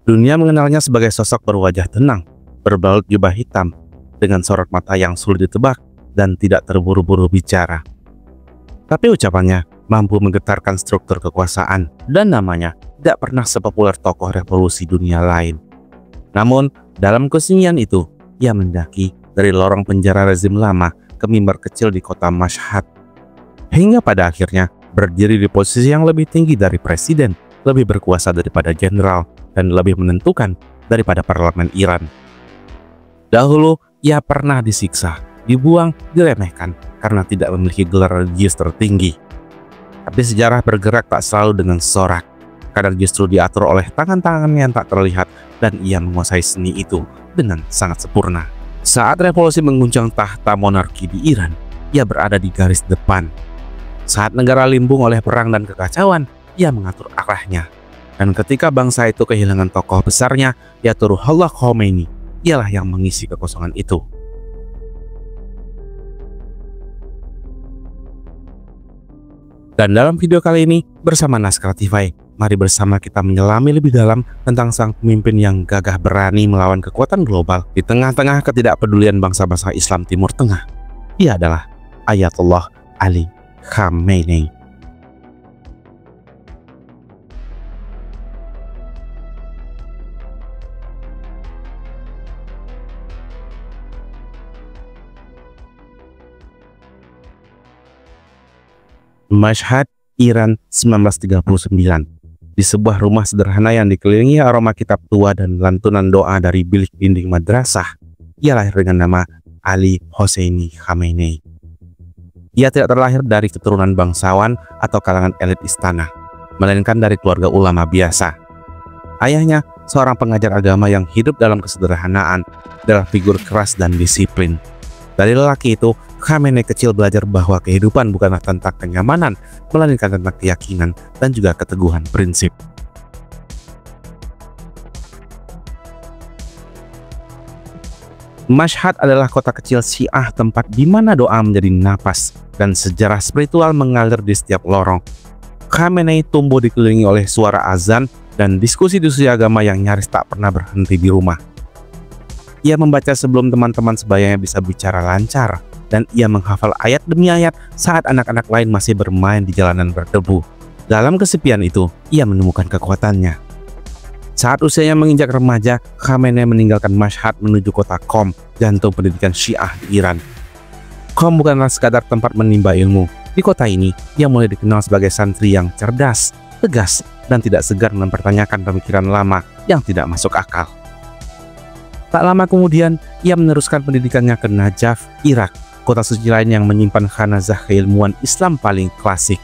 Dunia mengenalnya sebagai sosok berwajah tenang, berbalut jubah hitam, dengan sorot mata yang sulit ditebak dan tidak terburu-buru bicara. Tapi ucapannya mampu menggetarkan struktur kekuasaan dan namanya tidak pernah sepopuler tokoh revolusi dunia lain. Namun, dalam kesunyian itu, ia mendaki dari lorong penjara rezim lama ke mimbar kecil di kota Mashhad. Hingga pada akhirnya berdiri di posisi yang lebih tinggi dari presiden, lebih berkuasa daripada jenderal, dan lebih menentukan daripada parlemen Iran. Dahulu, ia pernah disiksa, dibuang, diremehkan karena tidak memiliki gelar religius tertinggi. Tapi sejarah bergerak tak selalu dengan sorak. Kadang justru diatur oleh tangan-tangan yang tak terlihat dan ia menguasai seni itu dengan sangat sempurna. Saat revolusi mengguncang tahta monarki di Iran, ia berada di garis depan. Saat negara limbung oleh perang dan kekacauan, ia mengatur arahnya. Dan ketika bangsa itu kehilangan tokoh besarnya, yaitu Ruhollah Khomeini, ialah yang mengisi kekosongan itu. Dan dalam video kali ini, bersama Naskratify, mari bersama kita menyelami lebih dalam tentang sang pemimpin yang gagah berani melawan kekuatan global di tengah-tengah ketidakpedulian bangsa-bangsa Islam Timur Tengah. Ia adalah Ayatollah Ali Khamenei. Mashhad, Iran 1939. Di sebuah rumah sederhana yang dikelilingi aroma kitab tua dan lantunan doa dari bilik dinding madrasah, ia lahir dengan nama Ali Hosseini Khamenei. Ia tidak terlahir dari keturunan bangsawan atau kalangan elit istana, melainkan dari keluarga ulama biasa. Ayahnya, seorang pengajar agama yang hidup dalam kesederhanaan, adalah figur keras dan disiplin. Dari lelaki itu, Khamenei kecil belajar bahwa kehidupan bukanlah tentang kenyamanan, melainkan tentang keyakinan dan juga keteguhan prinsip. Mashhad adalah kota kecil Syiah, tempat di mana doa menjadi napas dan sejarah spiritual mengalir di setiap lorong. Khamenei tumbuh dikelilingi oleh suara azan dan diskusi-diskusi agama yang nyaris tak pernah berhenti di rumah. Ia membaca sebelum teman-teman sebayanya bisa bicara lancar, dan ia menghafal ayat demi ayat saat anak-anak lain masih bermain di jalanan berdebu. Dalam kesepian itu, ia menemukan kekuatannya. Saat usianya menginjak remaja, Khamenei meninggalkan Mashhad menuju kota Qom, jantung pendidikan Syiah di Iran. Qom bukanlah sekadar tempat menimba ilmu. Di kota ini, ia mulai dikenal sebagai santri yang cerdas, tegas, dan tidak segan mempertanyakan pemikiran lama yang tidak masuk akal. Tak lama kemudian, ia meneruskan pendidikannya ke Najaf, Irak, kota suci lain yang menyimpan khanazah keilmuan Islam paling klasik.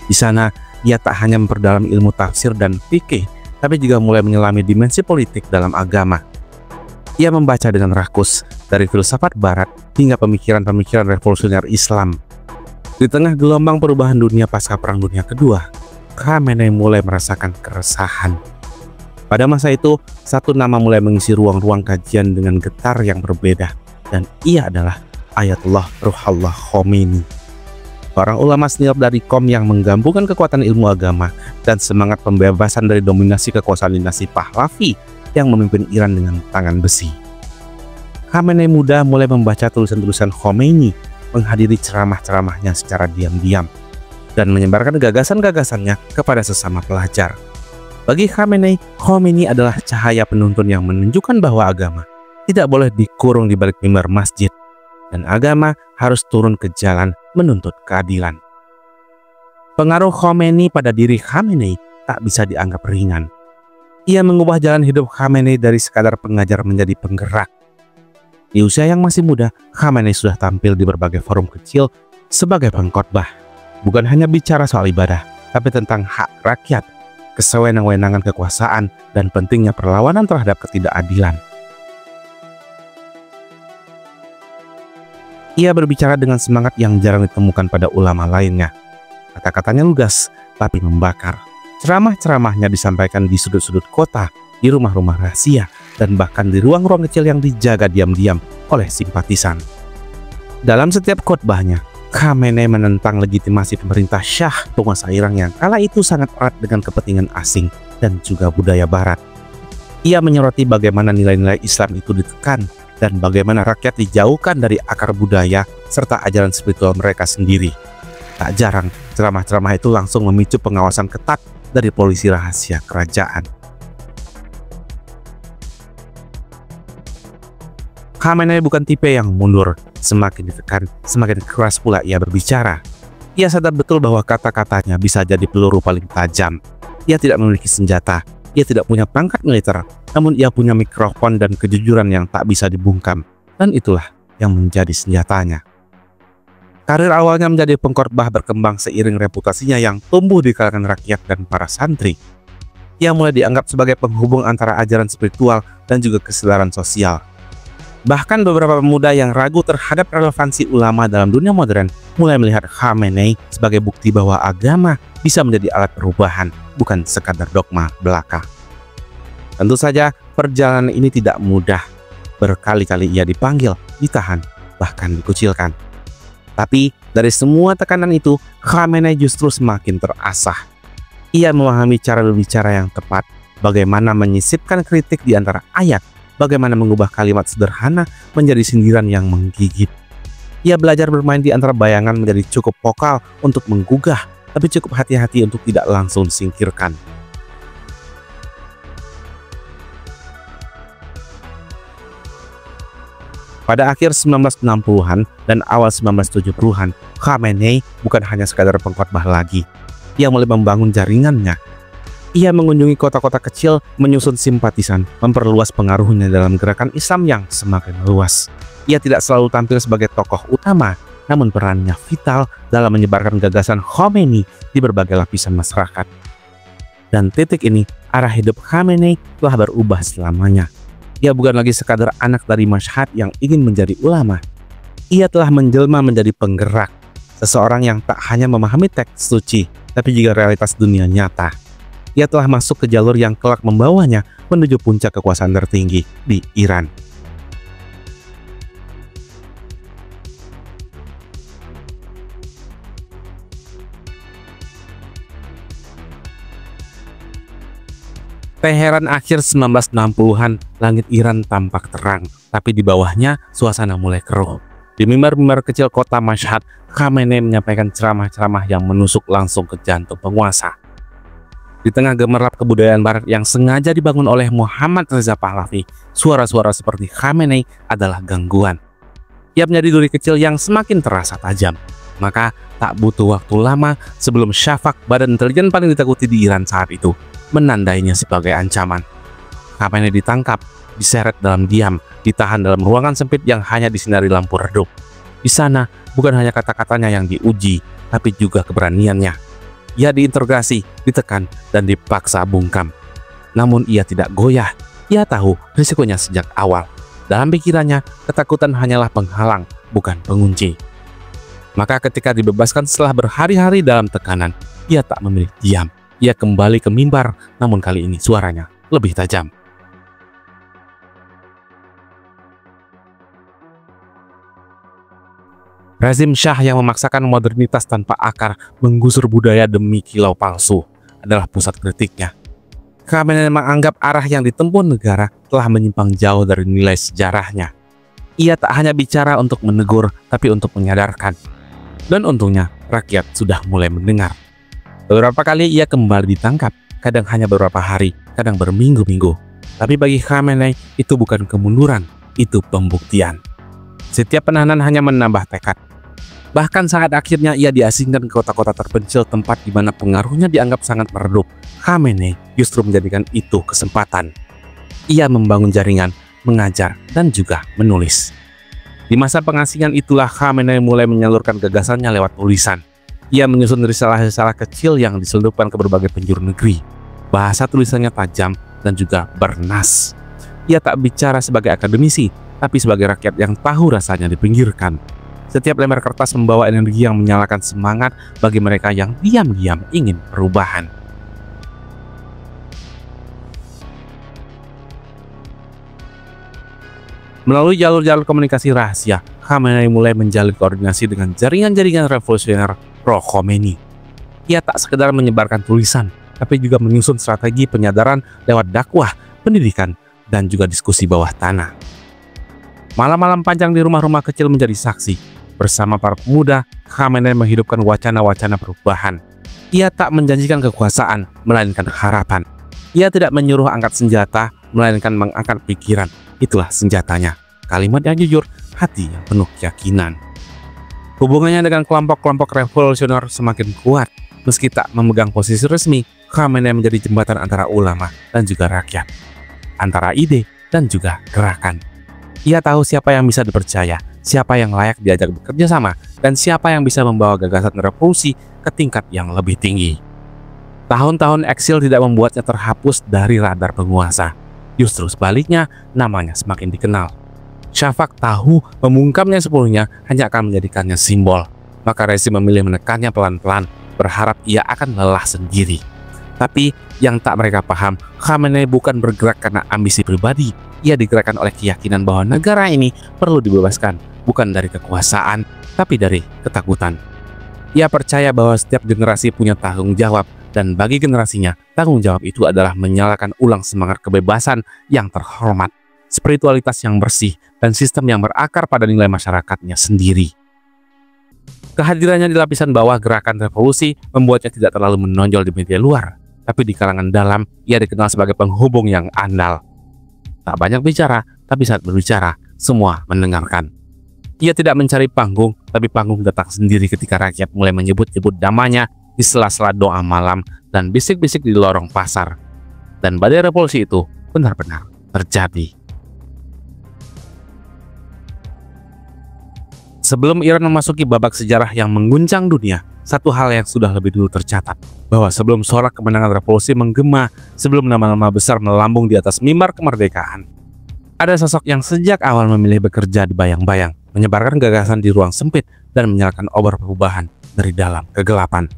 Di sana, ia tak hanya memperdalam ilmu tafsir dan fikih, tapi juga mulai menyelami dimensi politik dalam agama. Ia membaca dengan rakus dari filsafat barat hingga pemikiran-pemikiran revolusioner Islam. Di tengah gelombang perubahan dunia pasca Perang Dunia Kedua, Khamenei mulai merasakan keresahan. Pada masa itu, satu nama mulai mengisi ruang-ruang kajian dengan getar yang berbeda, dan ia adalah Ayatollah Ruhollah Khomeini. Para ulama senior dari Qom yang menggabungkan kekuatan ilmu agama dan semangat pembebasan dari dominasi kekuasaan dinasti Pahlavi yang memimpin Iran dengan tangan besi. Khamenei muda mulai membaca tulisan-tulisan Khomeini, menghadiri ceramah-ceramahnya secara diam-diam, dan menyebarkan gagasan-gagasannya kepada sesama pelajar. Bagi Khamenei, Khomeini adalah cahaya penuntun yang menunjukkan bahwa agama tidak boleh dikurung di balik mimbar masjid, dan agama harus turun ke jalan menuntut keadilan. Pengaruh Khomeini pada diri Khamenei tak bisa dianggap ringan. Ia mengubah jalan hidup Khamenei dari sekadar pengajar menjadi penggerak. Di usia yang masih muda, Khamenei sudah tampil di berbagai forum kecil sebagai pengkhotbah. Bukan hanya bicara soal ibadah, tapi tentang hak rakyat, kesewenang-wenangan kekuasaan, dan pentingnya perlawanan terhadap ketidakadilan. Ia berbicara dengan semangat yang jarang ditemukan pada ulama lainnya. Kata-katanya lugas, tapi membakar. Ceramah-ceramahnya disampaikan di sudut-sudut kota, di rumah-rumah rahasia, dan bahkan di ruang-ruang kecil yang dijaga diam-diam oleh simpatisan. Dalam setiap khotbahnya, Khamenei menentang legitimasi pemerintah Syah, penguasa Iran yang kala itu sangat erat dengan kepentingan asing dan juga budaya Barat. Ia menyoroti bagaimana nilai-nilai Islam itu ditekan dan bagaimana rakyat dijauhkan dari akar budaya serta ajaran spiritual mereka sendiri. Tak jarang, ceramah-ceramah itu langsung memicu pengawasan ketat dari polisi rahasia kerajaan. Khamenei bukan tipe yang mundur. Semakin ditekan, semakin keras pula ia berbicara. Ia sadar betul bahwa kata-katanya bisa jadi peluru paling tajam. Ia tidak memiliki senjata, ia tidak punya pangkat militer, namun ia punya mikrofon dan kejujuran yang tak bisa dibungkam. Dan itulah yang menjadi senjatanya. Karir awalnya menjadi pengkhotbah berkembang seiring reputasinya yang tumbuh di kalangan rakyat dan para santri. Ia mulai dianggap sebagai penghubung antara ajaran spiritual dan juga kesadaran sosial. Bahkan beberapa pemuda yang ragu terhadap relevansi ulama dalam dunia modern mulai melihat Khamenei sebagai bukti bahwa agama bisa menjadi alat perubahan, bukan sekadar dogma belaka. Tentu saja perjalanan ini tidak mudah. Berkali-kali ia dipanggil, ditahan, bahkan dikucilkan. Tapi dari semua tekanan itu, Khamenei justru semakin terasah. Ia memahami cara berbicara yang tepat, bagaimana menyisipkan kritik di antara ayat, bagaimana mengubah kalimat sederhana menjadi sindiran yang menggigit. Ia belajar bermain di antara bayangan menjadi cukup vokal untuk menggugah, tapi cukup hati-hati untuk tidak langsung disingkirkan. Pada akhir 1960-an dan awal 1970-an, Khamenei bukan hanya sekadar pengkhotbah lagi. Ia mulai membangun jaringannya. Ia mengunjungi kota-kota kecil, menyusun simpatisan, memperluas pengaruhnya dalam gerakan Islam yang semakin luas. Ia tidak selalu tampil sebagai tokoh utama, namun perannya vital dalam menyebarkan gagasan Khomeini di berbagai lapisan masyarakat. Dan titik ini, arah hidup Khamenei telah berubah selamanya. Ia bukan lagi sekadar anak dari Mashhad yang ingin menjadi ulama. Ia telah menjelma menjadi penggerak, seseorang yang tak hanya memahami teks suci, tapi juga realitas dunia nyata. Ia telah masuk ke jalur yang kelak membawanya menuju puncak kekuasaan tertinggi di Iran. Teheran akhir 1960-an, langit Iran tampak terang, tapi di bawahnya suasana mulai keruh. Di mimbar-mimbar kecil kota Mashhad, Khamenei menyampaikan ceramah-ceramah yang menusuk langsung ke jantung penguasa. Di tengah gemerlap kebudayaan barat yang sengaja dibangun oleh Muhammad Reza Pahlavi, suara-suara seperti Khamenei adalah gangguan. Ia menjadi duri kecil yang semakin terasa tajam. Maka tak butuh waktu lama sebelum Shafak, badan intelijen paling ditakuti di Iran saat itu, menandainya sebagai ancaman. Khamenei ditangkap, diseret dalam diam, ditahan dalam ruangan sempit yang hanya disinari lampu redup. Di sana bukan hanya kata-katanya yang diuji, tapi juga keberaniannya. Ia diinterogasi, ditekan, dan dipaksa bungkam. Namun ia tidak goyah. Ia tahu risikonya sejak awal. Dalam pikirannya, ketakutan hanyalah penghalang, bukan pengunci. Maka ketika dibebaskan setelah berhari-hari dalam tekanan, ia tak memilih diam. Ia kembali ke mimbar, namun kali ini suaranya lebih tajam. Rezim Shah yang memaksakan modernitas tanpa akar, menggusur budaya demi kilau palsu, adalah pusat kritiknya. Khamenei menganggap arah yang ditempuh negara telah menyimpang jauh dari nilai sejarahnya. Ia tak hanya bicara untuk menegur, tapi untuk menyadarkan. Dan untungnya, rakyat sudah mulai mendengar. Beberapa kali ia kembali ditangkap, kadang hanya beberapa hari, kadang berminggu-minggu. Tapi bagi Khamenei, itu bukan kemunduran, itu pembuktian. Setiap penahanan hanya menambah tekad. Bahkan saat akhirnya ia diasingkan ke kota-kota terpencil tempat di mana pengaruhnya dianggap sangat meredup, Khamenei justru menjadikan itu kesempatan. Ia membangun jaringan, mengajar, dan juga menulis. Di masa pengasingan itulah Khamenei mulai menyalurkan gagasannya lewat tulisan. Ia menyusun risalah-risalah kecil yang diselundupkan ke berbagai penjuru negeri. Bahasa tulisannya tajam dan juga bernas. Ia tak bicara sebagai akademisi, tapi sebagai rakyat yang tahu rasanya dipinggirkan. Setiap lembar kertas membawa energi yang menyalakan semangat bagi mereka yang diam-diam ingin perubahan. Melalui jalur-jalur komunikasi rahasia, Khamenei mulai menjalin koordinasi dengan jaringan-jaringan revolusioner pro-Khomeini. Ia tak sekedar menyebarkan tulisan, tapi juga menyusun strategi penyadaran lewat dakwah pendidikan, dan juga diskusi bawah tanah. Malam-malam panjang di rumah-rumah kecil menjadi saksi. Bersama para pemuda, Khamenei menghidupkan wacana-wacana perubahan. Ia tak menjanjikan kekuasaan, melainkan harapan. Ia tidak menyuruh angkat senjata, melainkan mengangkat pikiran. Itulah senjatanya. Kalimat yang jujur, hati yang penuh keyakinan. Hubungannya dengan kelompok-kelompok revolusioner semakin kuat. Meski tak memegang posisi resmi, Khamenei menjadi jembatan antara ulama dan juga rakyat, antara ide dan juga gerakan. Ia tahu siapa yang bisa dipercaya, siapa yang layak diajak bekerja sama, dan siapa yang bisa membawa gagasan revolusi ke tingkat yang lebih tinggi. Tahun-tahun eksil tidak membuatnya terhapus dari radar penguasa. Justru sebaliknya, namanya semakin dikenal. Shafak tahu membungkamnya sepenuhnya hanya akan menjadikannya simbol. Maka rezim memilih menekannya pelan-pelan, berharap ia akan lelah sendiri. Tapi yang tak mereka paham, Khamenei bukan bergerak karena ambisi pribadi. Ia digerakkan oleh keyakinan bahwa negara ini perlu dibebaskan, bukan dari kekuasaan, tapi dari ketakutan. Ia percaya bahwa setiap generasi punya tanggung jawab, dan bagi generasinya, tanggung jawab itu adalah menyalakan ulang semangat kebebasan yang terhormat, spiritualitas yang bersih, dan sistem yang berakar pada nilai masyarakatnya sendiri. Kehadirannya di lapisan bawah gerakan revolusi membuatnya tidak terlalu menonjol di media luar, tapi di kalangan dalam ia dikenal sebagai penghubung yang andal. Tak banyak bicara, tapi saat berbicara, semua mendengarkan. Ia tidak mencari panggung, tapi panggung datang sendiri ketika rakyat mulai menyebut-nyebut namanya di sela-sela doa malam dan bisik-bisik di lorong pasar. Dan badai revolusi itu benar-benar terjadi. Sebelum Iran memasuki babak sejarah yang mengguncang dunia, satu hal yang sudah lebih dulu tercatat, bahwa sebelum sorak kemenangan revolusi menggema, sebelum nama-nama besar melambung di atas mimbar kemerdekaan, ada sosok yang sejak awal memilih bekerja di bayang-bayang, menyebarkan gagasan di ruang sempit, dan menyalakan obor perubahan dari dalam kegelapan.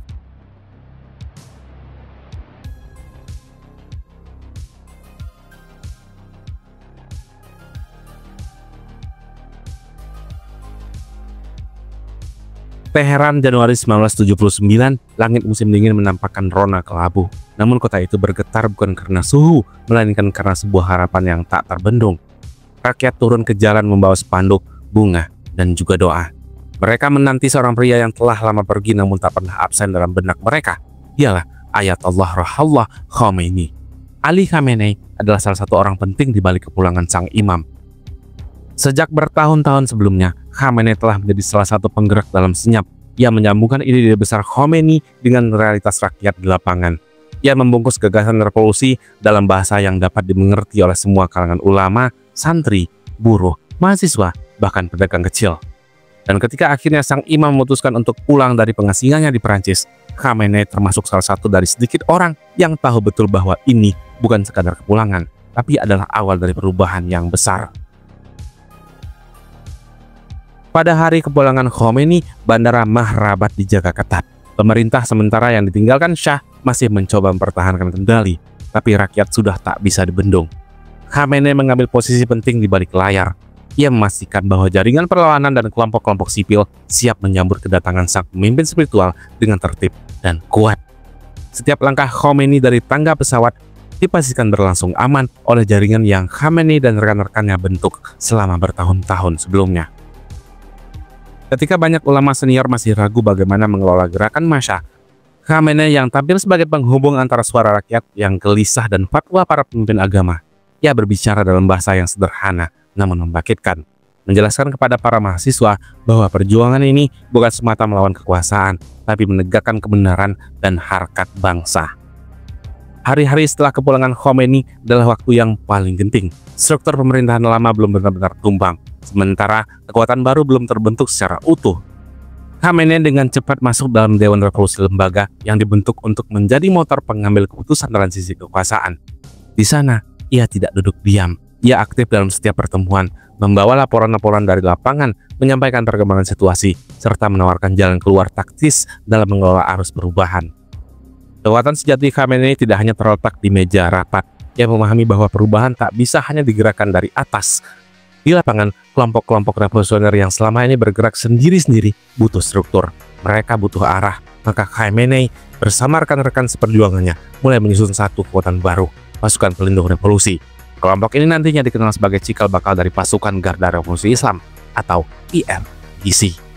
Teheran, Januari 1979, langit musim dingin menampakkan rona kelabu. Namun kota itu bergetar bukan karena suhu, melainkan karena sebuah harapan yang tak terbendung. Rakyat turun ke jalan membawa spanduk, bunga, dan juga doa. Mereka menanti seorang pria yang telah lama pergi namun tak pernah absen dalam benak mereka. Ialah Ayatollah Ruhollah Khomeini. Ali Khamenei adalah salah satu orang penting di balik kepulangan sang imam. Sejak bertahun-tahun sebelumnya, Khamenei telah menjadi salah satu penggerak dalam senyap. Ia menyambungkan ide-ide besar Khomeini dengan realitas rakyat di lapangan. Ia membungkus gagasan revolusi dalam bahasa yang dapat dimengerti oleh semua kalangan ulama, santri, buruh, mahasiswa, bahkan pedagang kecil. Dan ketika akhirnya sang imam memutuskan untuk pulang dari pengasingannya di Perancis, Khamenei termasuk salah satu dari sedikit orang yang tahu betul bahwa ini bukan sekadar kepulangan, tapi adalah awal dari perubahan yang besar. Pada hari kepulangan Khomeini, Bandara Mahrabat dijaga ketat. Pemerintah sementara yang ditinggalkan Shah masih mencoba mempertahankan kendali, tapi rakyat sudah tak bisa dibendung. Khamenei mengambil posisi penting di balik layar. Ia memastikan bahwa jaringan perlawanan dan kelompok-kelompok sipil siap menyambut kedatangan sang pemimpin spiritual dengan tertib dan kuat. Setiap langkah Khomeini dari tangga pesawat dipastikan berlangsung aman oleh jaringan yang Khamenei dan rekan-rekannya bentuk selama bertahun-tahun sebelumnya. Ketika banyak ulama senior masih ragu bagaimana mengelola gerakan massa, Khamenei yang tampil sebagai penghubung antara suara rakyat yang gelisah dan fatwa para pemimpin agama, ia berbicara dalam bahasa yang sederhana namun membangkitkan, menjelaskan kepada para mahasiswa bahwa perjuangan ini bukan semata melawan kekuasaan, tapi menegakkan kebenaran dan harkat bangsa. Hari-hari setelah kepulangan Khomeini adalah waktu yang paling genting. Struktur pemerintahan lama belum benar-benar tumbang, sementara kekuatan baru belum terbentuk secara utuh. Khamenei dengan cepat masuk dalam Dewan Revolusi Lembaga yang dibentuk untuk menjadi motor pengambil keputusan dalam sisi kekuasaan. Di sana, ia tidak duduk diam. Ia aktif dalam setiap pertemuan, membawa laporan-laporan dari lapangan, menyampaikan perkembangan situasi, serta menawarkan jalan keluar taktis dalam mengelola arus perubahan. Kekuatan sejati Khamenei tidak hanya terletak di meja rapat. Ia memahami bahwa perubahan tak bisa hanya digerakkan dari atas. Di lapangan, kelompok-kelompok revolusioner yang selama ini bergerak sendiri-sendiri butuh struktur. Mereka butuh arah. Maka Khamenei bersama rekan-rekan seperjuangannya mulai menyusun satu kekuatan baru. pasukan pelindung revolusi. Kelompok ini nantinya dikenal sebagai cikal bakal dari pasukan Garda Revolusi Islam atau IRGC.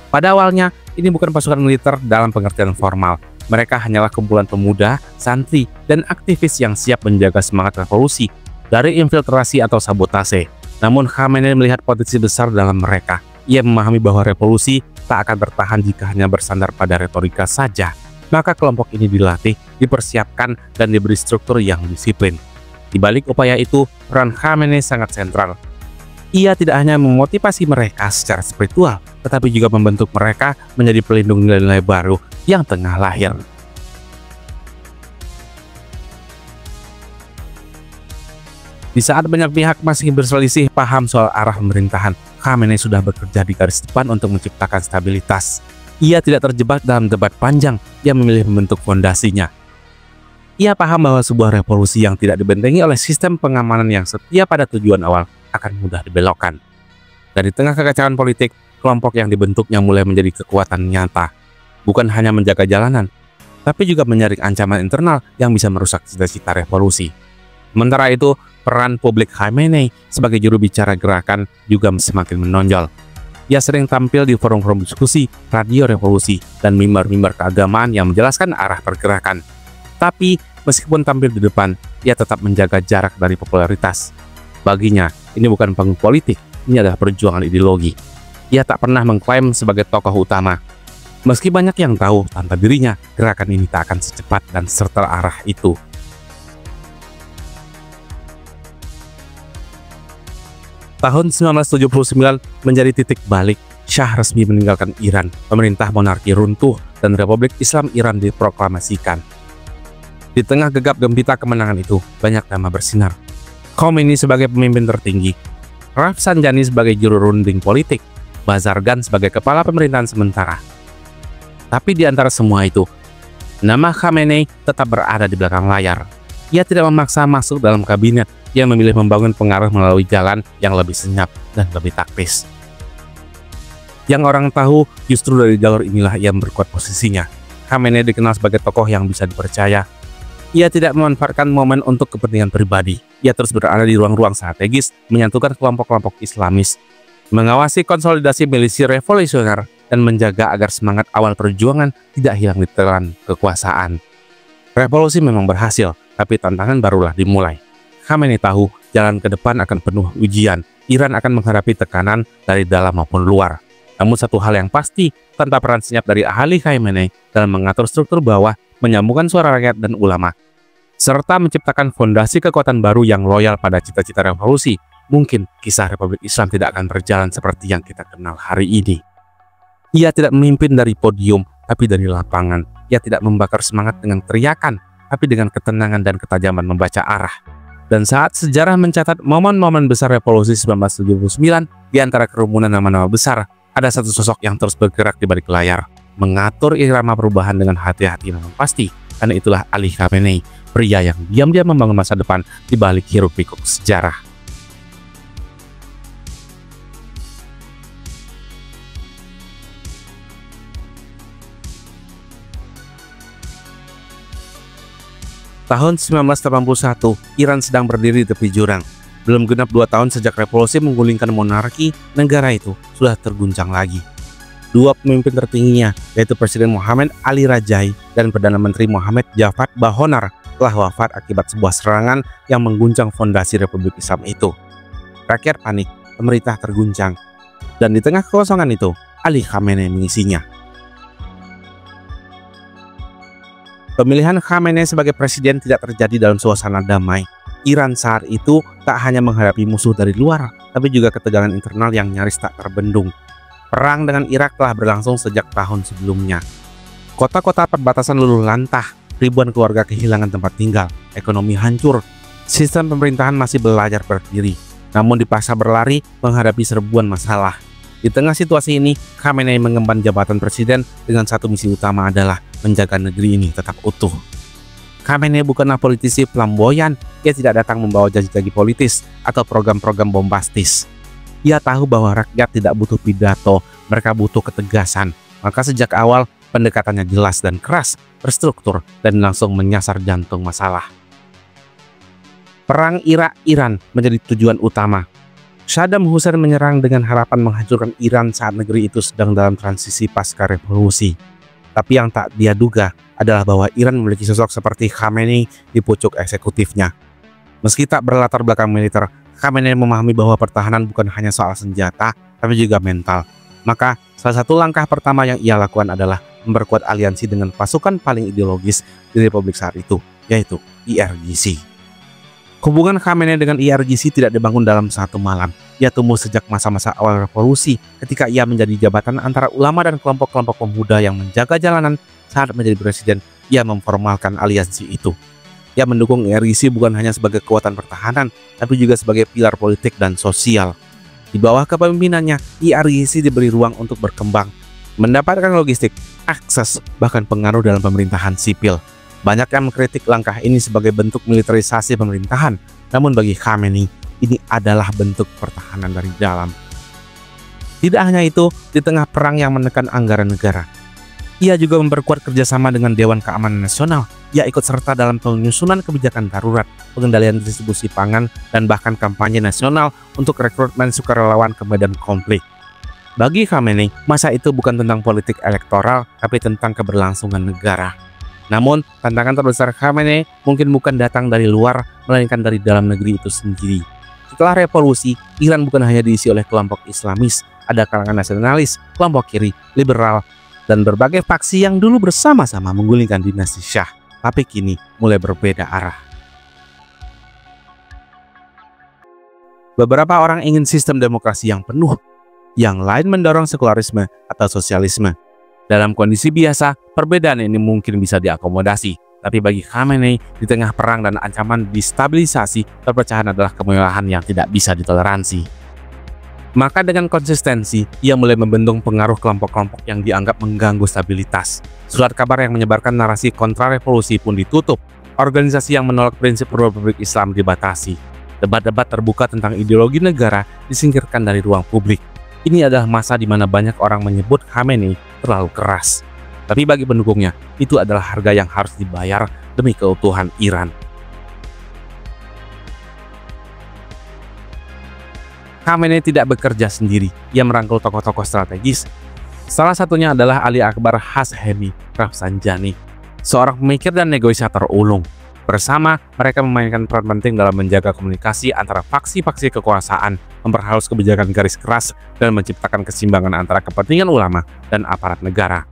Pada awalnya, ini bukan pasukan militer dalam pengertian formal. Mereka hanyalah kumpulan pemuda, santri, dan aktivis yang siap menjaga semangat revolusi dari infiltrasi atau sabotase. Namun Khamenei melihat potensi besar dalam mereka. Ia memahami bahwa revolusi tak akan bertahan jika hanya bersandar pada retorika saja. Maka kelompok ini dilatih, dipersiapkan, dan diberi struktur yang disiplin. Di balik upaya itu, peran Khamenei sangat sentral. Ia tidak hanya memotivasi mereka secara spiritual, tetapi juga membentuk mereka menjadi pelindung nilai-nilai baru yang tengah lahir. Di saat banyak pihak masih berselisih paham soal arah pemerintahan, Khamenei sudah bekerja di garis depan untuk menciptakan stabilitas. Ia tidak terjebak dalam debat panjang, ia memilih membentuk fondasinya. Ia paham bahwa sebuah revolusi yang tidak dibentengi oleh sistem pengamanan yang setia pada tujuan awal akan mudah dibelokkan. Dari tengah kekacauan politik, kelompok yang dibentuknya mulai menjadi kekuatan nyata. Bukan hanya menjaga jalanan, tapi juga menyaring ancaman internal yang bisa merusak cita-cita revolusi. Sementara itu, peran publik Khamenei sebagai juru bicara gerakan juga semakin menonjol. Ia sering tampil di forum-forum diskusi, radio revolusi, dan mimbar-mimbar keagamaan yang menjelaskan arah pergerakan. Tapi, meskipun tampil di depan, ia tetap menjaga jarak dari popularitas. Baginya, ini bukan panggung politik, ini adalah perjuangan ideologi. Ia tak pernah mengklaim sebagai tokoh utama. Meski banyak yang tahu, tanpa dirinya, gerakan ini tak akan secepat dan serterarah itu. Tahun 1979 menjadi titik balik. Shah resmi meninggalkan Iran, pemerintah monarki runtuh, dan Republik Islam Iran diproklamasikan. Di tengah gegap gempita kemenangan itu, banyak nama bersinar. Khomeini sebagai pemimpin tertinggi, Rafsanjani sebagai juru runding politik, Bazargan sebagai kepala pemerintahan sementara. Tapi di antara semua itu, nama Khamenei tetap berada di belakang layar. Ia tidak memaksa masuk dalam kabinet, ia memilih membangun pengaruh melalui jalan yang lebih senyap dan lebih taktis. Yang orang tahu, justru dari jalur inilah ia memperkuat posisinya. Khamenei dikenal sebagai tokoh yang bisa dipercaya. Ia tidak memanfaatkan momen untuk kepentingan pribadi. Ia terus berada di ruang-ruang strategis, menyatukan kelompok-kelompok Islamis, mengawasi konsolidasi milisi revolusioner, dan menjaga agar semangat awal perjuangan tidak hilang di telan kekuasaan. Revolusi memang berhasil, tapi tantangan barulah dimulai. Khamenei tahu jalan ke depan akan penuh ujian. Iran akan menghadapi tekanan dari dalam maupun luar. Namun satu hal yang pasti, tanpa peran senyap dari ahli Khamenei dalam mengatur struktur bawah, menyambungkan suara rakyat dan ulama, serta menciptakan fondasi kekuatan baru yang loyal pada cita-cita revolusi, mungkin kisah Republik Islam tidak akan berjalan seperti yang kita kenal hari ini. Ia tidak memimpin dari podium, tapi dari lapangan. Ia tidak membakar semangat dengan teriakan, tapi dengan ketenangan dan ketajaman membaca arah. Dan saat sejarah mencatat momen-momen besar revolusi 1979, di antara kerumunan nama-nama besar, ada satu sosok yang terus bergerak di balik layar, mengatur irama perubahan dengan hati-hati namun pasti, karena itulah Ali Khamenei, pria yang diam-diam membangun masa depan di balik hiruk-pikuk sejarah. Tahun 1981, Iran sedang berdiri di tepi jurang. Belum genap 2 tahun sejak revolusi menggulingkan monarki, negara itu sudah terguncang lagi. Dua pemimpin tertingginya, yaitu Presiden Mohammad Ali Rajai dan Perdana Menteri Mohammad Javad Bahonar, telah wafat akibat sebuah serangan yang mengguncang fondasi Republik Islam itu. Rakyat panik, pemerintah terguncang, dan di tengah kekosongan itu, Ali Khamenei mengisinya. Pemilihan Khamenei sebagai presiden tidak terjadi dalam suasana damai. Iran saat itu tak hanya menghadapi musuh dari luar, tapi juga ketegangan internal yang nyaris tak terbendung. Perang dengan Irak telah berlangsung sejak tahun sebelumnya. Kota-kota perbatasan luluh lantah, ribuan keluarga kehilangan tempat tinggal, ekonomi hancur, sistem pemerintahan masih belajar berdiri, namun dipaksa berlari menghadapi serbuan masalah. Di tengah situasi ini, Khamenei mengemban jabatan presiden dengan satu misi utama adalah menjaga negeri ini tetap utuh. Khamenei bukanlah politisi flamboyan, ia tidak datang membawa janji-janji politis atau program-program bombastis. Ia tahu bahwa rakyat tidak butuh pidato, mereka butuh ketegasan. Maka sejak awal, Pendekatannya jelas dan keras, terstruktur, dan langsung menyasar jantung masalah. Perang Irak-Iran menjadi tujuan utama. Saddam Hussein menyerang dengan harapan menghancurkan Iran saat negeri itu sedang dalam transisi pasca revolusi. Tapi yang tak dia duga adalah bahwa Iran memiliki sosok seperti Khamenei di pucuk eksekutifnya. Meski tak berlatar belakang militer, Khamenei memahami bahwa pertahanan bukan hanya soal senjata, tapi juga mental. Maka, salah satu langkah pertama yang ia lakukan adalah memperkuat aliansi dengan pasukan paling ideologis di Republik saat itu, yaitu IRGC. Hubungan Khamenei dengan IRGC tidak dibangun dalam satu malam. Ia tumbuh sejak masa-masa awal revolusi ketika ia menjadi jabatan antara ulama dan kelompok-kelompok pemuda yang menjaga jalanan. Saat menjadi presiden, ia memformalkan aliansi itu. Ia mendukung IRGC bukan hanya sebagai kekuatan pertahanan, tapi juga sebagai pilar politik dan sosial. Di bawah kepemimpinannya, IRGC diberi ruang untuk berkembang, mendapatkan logistik, akses, bahkan pengaruh dalam pemerintahan sipil. Banyak yang mengkritik langkah ini sebagai bentuk militerisasi pemerintahan, namun bagi Khamenei, ini adalah bentuk pertahanan dari dalam. Tidak hanya itu, di tengah perang yang menekan anggaran negara, ia juga memperkuat kerjasama dengan Dewan Keamanan Nasional. Ia ikut serta dalam penyusunan kebijakan darurat, pengendalian distribusi pangan, dan bahkan kampanye nasional untuk rekrutmen sukarelawan ke medan konflik. Bagi Khamenei, masa itu bukan tentang politik elektoral, tapi tentang keberlangsungan negara. Namun, tantangan terbesar Khamenei mungkin bukan datang dari luar, melainkan dari dalam negeri itu sendiri. Setelah revolusi, Iran bukan hanya diisi oleh kelompok Islamis, ada kalangan nasionalis, kelompok kiri, liberal, dan berbagai faksi yang dulu bersama-sama menggulingkan dinasti Shah, tapi kini mulai berbeda arah. Beberapa orang ingin sistem demokrasi yang penuh, yang lain mendorong sekularisme atau sosialisme. Dalam kondisi biasa, perbedaan ini mungkin bisa diakomodasi, tapi bagi Khamenei, di tengah perang dan ancaman destabilisasi, perpecahan adalah kemewahan yang tidak bisa ditoleransi. Maka dengan konsistensi, ia mulai membendung pengaruh kelompok-kelompok yang dianggap mengganggu stabilitas. Surat kabar yang menyebarkan narasi kontra-revolusi pun ditutup. Organisasi yang menolak prinsip Republik Islam dibatasi. Debat-debat terbuka tentang ideologi negara disingkirkan dari ruang publik. Ini adalah masa di mana banyak orang menyebut Khamenei terlalu keras. Tapi bagi pendukungnya, itu adalah harga yang harus dibayar demi keutuhan Iran. Khamenei tidak bekerja sendiri, ia merangkul tokoh-tokoh strategis. Salah satunya adalah Ali Akbar Hashemi Rafsanjani, seorang pemikir dan negosiator ulung. Bersama, mereka memainkan peran penting dalam menjaga komunikasi antara faksi-faksi kekuasaan, memperhalus kebijakan garis keras, dan menciptakan keseimbangan antara kepentingan ulama dan aparat negara.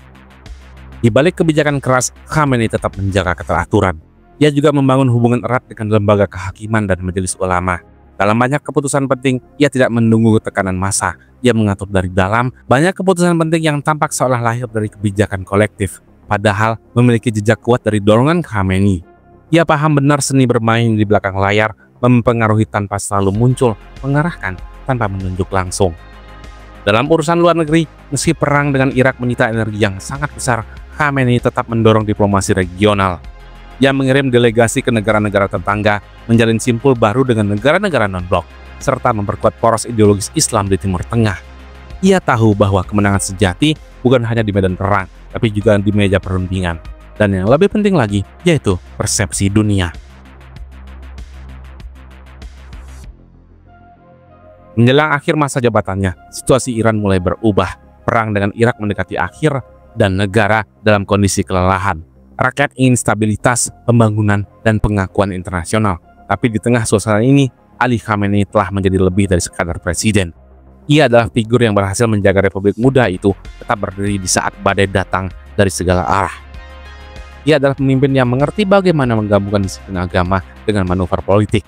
Di balik kebijakan keras, Khamenei tetap menjaga keteraturan. Ia juga membangun hubungan erat dengan lembaga kehakiman dan majelis ulama. Dalam banyak keputusan penting, ia tidak menunggu tekanan massa. Ia mengatur dari dalam banyak keputusan penting yang tampak seolah lahir dari kebijakan kolektif, padahal memiliki jejak kuat dari dorongan Khamenei. Ia paham benar seni bermain di belakang layar, mempengaruhi tanpa selalu muncul, mengarahkan tanpa menunjuk langsung. Dalam urusan luar negeri, meski perang dengan Irak menyita energi yang sangat besar, Khamenei tetap mendorong diplomasi regional. Ia mengirim delegasi ke negara-negara tetangga, menjalin simpul baru dengan negara-negara non-blok, serta memperkuat poros ideologis Islam di Timur Tengah. Ia tahu bahwa kemenangan sejati bukan hanya di medan perang, tapi juga di meja perundingan. Dan yang lebih penting lagi, yaitu persepsi dunia. Menjelang akhir masa jabatannya, situasi Iran mulai berubah. Perang dengan Irak mendekati akhir, dan negara dalam kondisi kelelahan. Rakyat ingin stabilitas, pembangunan, dan pengakuan internasional. Tapi di tengah suasana ini, Ali Khamenei telah menjadi lebih dari sekadar presiden. Ia adalah figur yang berhasil menjaga Republik Muda itu tetap berdiri di saat badai datang dari segala arah. Ia adalah pemimpin yang mengerti bagaimana menggabungkan disiplin agama dengan manuver politik.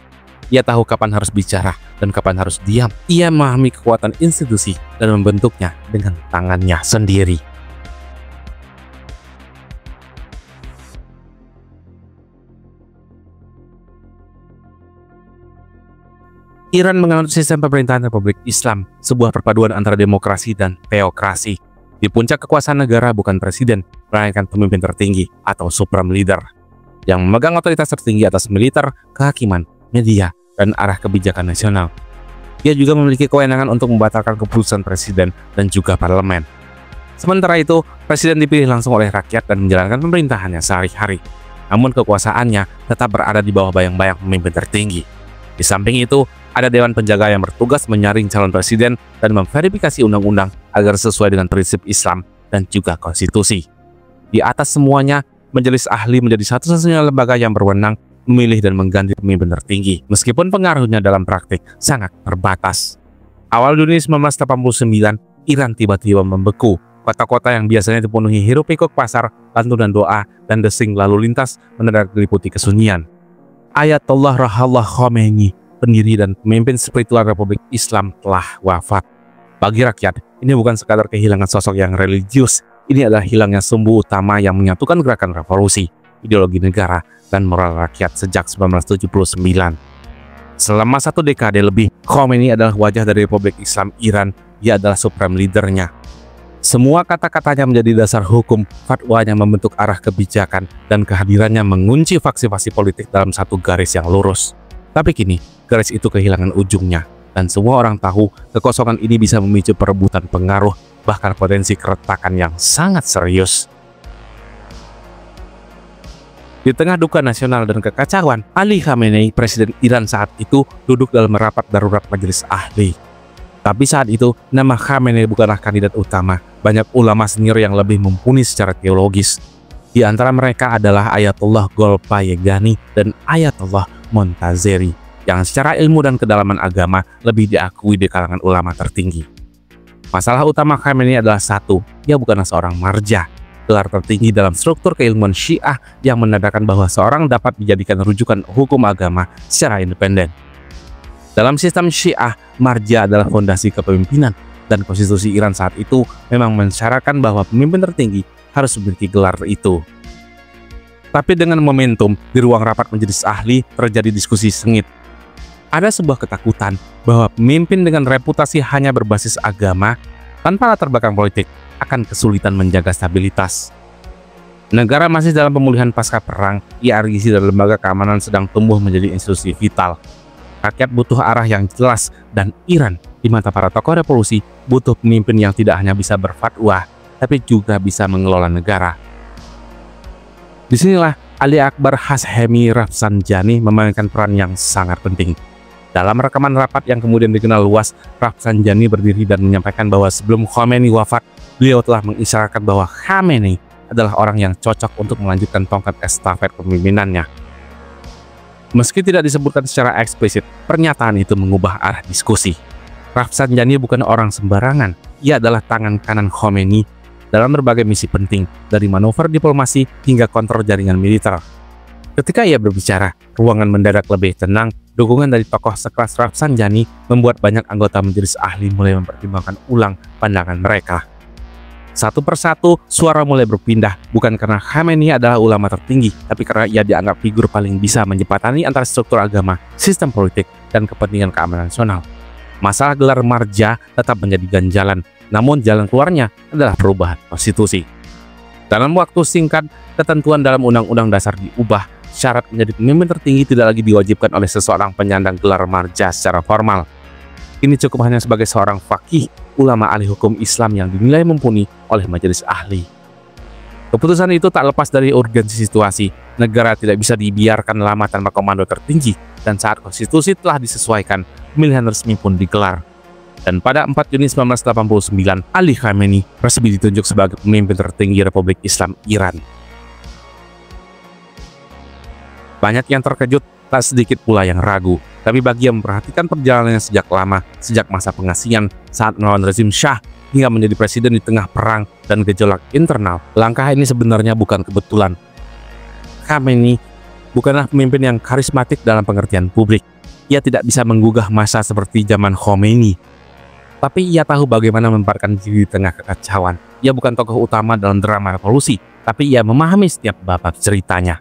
Ia tahu kapan harus bicara dan kapan harus diam. Ia memahami kekuatan institusi dan membentuknya dengan tangannya sendiri. Iran menganut sistem pemerintahan Republik Islam, sebuah perpaduan antara demokrasi dan teokrasi. Di puncak kekuasaan negara bukan presiden, melainkan pemimpin tertinggi atau supreme leader, yang memegang otoritas tertinggi atas militer, kehakiman, media, dan arah kebijakan nasional. Ia juga memiliki kewenangan untuk membatalkan keputusan presiden dan juga parlemen. Sementara itu, presiden dipilih langsung oleh rakyat dan menjalankan pemerintahannya sehari-hari. Namun kekuasaannya tetap berada di bawah bayang-bayang pemimpin tertinggi. Di samping itu, ada Dewan Penjaga yang bertugas menyaring calon presiden dan memverifikasi undang-undang agar sesuai dengan prinsip Islam dan juga konstitusi. Di atas semuanya, Majelis Ahli menjadi satu-satunya lembaga yang berwenang memilih dan mengganti pemimpin tertinggi, meskipun pengaruhnya dalam praktik sangat terbatas. Awal Juni 1989, Iran tiba-tiba membeku. Kota-kota yang biasanya dipenuhi hiruk-pikuk pasar, lantunan doa, dan desing lalu lintas mendadak diliputi kesunyian. Ayatollah Ruhollah Khomeini, pendiri dan pemimpin spiritual Republik Islam, telah wafat. Bagi rakyat, ini bukan sekadar kehilangan sosok yang religius, ini adalah hilangnya sumbu utama yang menyatukan gerakan revolusi, ideologi negara, dan moral rakyat sejak 1979. Selama satu dekade lebih, Khomeini adalah wajah dari Republik Islam Iran. Ia adalah supreme leadernya. Semua kata-katanya menjadi dasar hukum, fatwanya membentuk arah kebijakan, dan kehadirannya mengunci faksi-faksi politik dalam satu garis yang lurus. Tapi kini, garis itu kehilangan ujungnya, dan semua orang tahu kekosongan ini bisa memicu perebutan pengaruh, bahkan potensi keretakan yang sangat serius. Di tengah duka nasional dan kekacauan, Ali Khamenei, presiden Iran saat itu, duduk dalam rapat darurat Majelis Ahli. Tapi saat itu, nama Khamenei bukanlah kandidat utama. Banyak ulama senior yang lebih mumpuni secara teologis. Di antara mereka adalah Ayatollah Golpayegani dan Ayatollah Montazeri, yang secara ilmu dan kedalaman agama lebih diakui di kalangan ulama tertinggi. Masalah utama Khamenei adalah satu, ia bukanlah seorang marja, gelar tertinggi dalam struktur keilmuan Syiah yang menandakan bahwa seorang dapat dijadikan rujukan hukum agama secara independen. Dalam sistem Syiah, marja adalah fondasi kepemimpinan, dan konstitusi Iran saat itu memang mensyaratkan bahwa pemimpin tertinggi harus memiliki gelar itu. Tapi dengan momentum, di ruang rapat Majelis Ahli terjadi diskusi sengit. Ada sebuah ketakutan bahwa pemimpin dengan reputasi hanya berbasis agama tanpa latar belakang politik akan kesulitan menjaga stabilitas. Negara masih dalam pemulihan pasca perang, IRGC dan lembaga keamanan sedang tumbuh menjadi institusi vital. Rakyat butuh arah yang jelas, dan Iran di mata para tokoh revolusi butuh pemimpin yang tidak hanya bisa berfatwa, tapi juga bisa mengelola negara. Disinilah Ali Akbar Hashemi Rafsanjani memainkan peran yang sangat penting. Dalam rekaman rapat yang kemudian dikenal luas, Rafsanjani berdiri dan menyampaikan bahwa sebelum Khomeini wafat, beliau telah mengisyaratkan bahwa Khamenei adalah orang yang cocok untuk melanjutkan tongkat estafet kepemimpinannya. Meski tidak disebutkan secara eksplisit, pernyataan itu mengubah arah diskusi. Rafsanjani bukan orang sembarangan, ia adalah tangan kanan Khomeini dalam berbagai misi penting, dari manuver diplomasi hingga kontrol jaringan militer. Ketika ia berbicara, ruangan mendadak lebih tenang. Dukungan dari tokoh sekelas Rafsanjani membuat banyak anggota Majelis Ahli mulai mempertimbangkan ulang pandangan mereka. Satu persatu, suara mulai berpindah, bukan karena Khamenei adalah ulama tertinggi, tapi karena ia dianggap figur paling bisa menjembatani antara struktur agama, sistem politik, dan kepentingan keamanan nasional. Masalah gelar marja tetap menjadi ganjalan, namun jalan keluarnya adalah perubahan konstitusi. Dalam waktu singkat, ketentuan dalam Undang-Undang Dasar diubah, syarat menjadi pemimpin tertinggi tidak lagi diwajibkan oleh seseorang penyandang gelar marja secara formal. Ini cukup hanya sebagai seorang faqih, ulama ahli hukum Islam yang dinilai mumpuni oleh Majelis Ahli. Keputusan itu tak lepas dari urgensi situasi. Negara tidak bisa dibiarkan lama tanpa komando tertinggi, dan saat konstitusi telah disesuaikan, pemilihan resmi pun digelar. Dan pada 4 Juni 1989, Ali Khamenei resmi ditunjuk sebagai pemimpin tertinggi Republik Islam Iran. Banyak yang terkejut, tak sedikit pula yang ragu. Tapi bagi yang memperhatikan perjalanannya sejak lama, sejak masa pengasingan, saat melawan rezim Shah, hingga menjadi presiden di tengah perang dan gejolak internal, langkah ini sebenarnya bukan kebetulan. Khamenei bukanlah pemimpin yang karismatik dalam pengertian publik. Ia tidak bisa menggugah massa seperti zaman Khomeini. Tapi ia tahu bagaimana memparkan diri di tengah kekacauan. Ia bukan tokoh utama dalam drama revolusi, tapi ia memahami setiap babak ceritanya.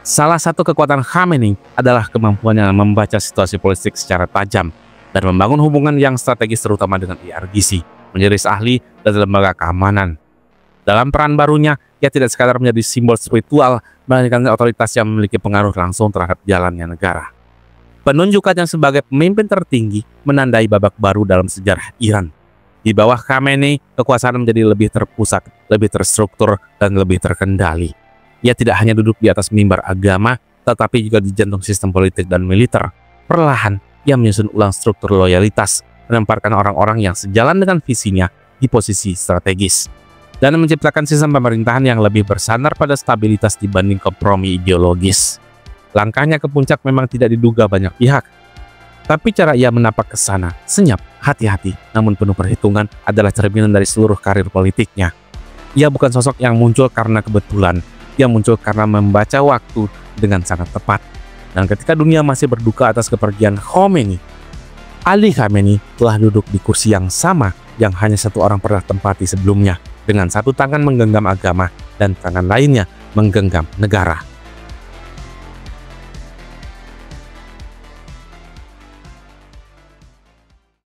Salah satu kekuatan Khamenei adalah kemampuannya membaca situasi politik secara tajam dan membangun hubungan yang strategis terutama dengan IRGC, Majelis Ahli, dan lembaga keamanan. Dalam peran barunya, ia tidak sekadar menjadi simbol spiritual, melainkan otoritas yang memiliki pengaruh langsung terhadap jalannya negara. Penunjukannya sebagai pemimpin tertinggi menandai babak baru dalam sejarah Iran. Di bawah Khamenei, kekuasaan menjadi lebih terpusat, lebih terstruktur, dan lebih terkendali. Ia tidak hanya duduk di atas mimbar agama, tetapi juga di jantung sistem politik dan militer. Perlahan, ia menyusun ulang struktur loyalitas, menempatkan orang-orang yang sejalan dengan visinya di posisi strategis, dan menciptakan sistem pemerintahan yang lebih bersandar pada stabilitas dibanding kompromi ideologis. Langkahnya ke puncak memang tidak diduga banyak pihak, tapi cara ia menapak ke sana, senyap, hati-hati, namun penuh perhitungan adalah cerminan dari seluruh karir politiknya. Ia bukan sosok yang muncul karena kebetulan, ia muncul karena membaca waktu dengan sangat tepat. Dan ketika dunia masih berduka atas kepergian Khomeini, Ali Khamenei telah duduk di kursi yang sama yang hanya satu orang pernah tempati sebelumnya, dengan satu tangan menggenggam agama dan tangan lainnya menggenggam negara.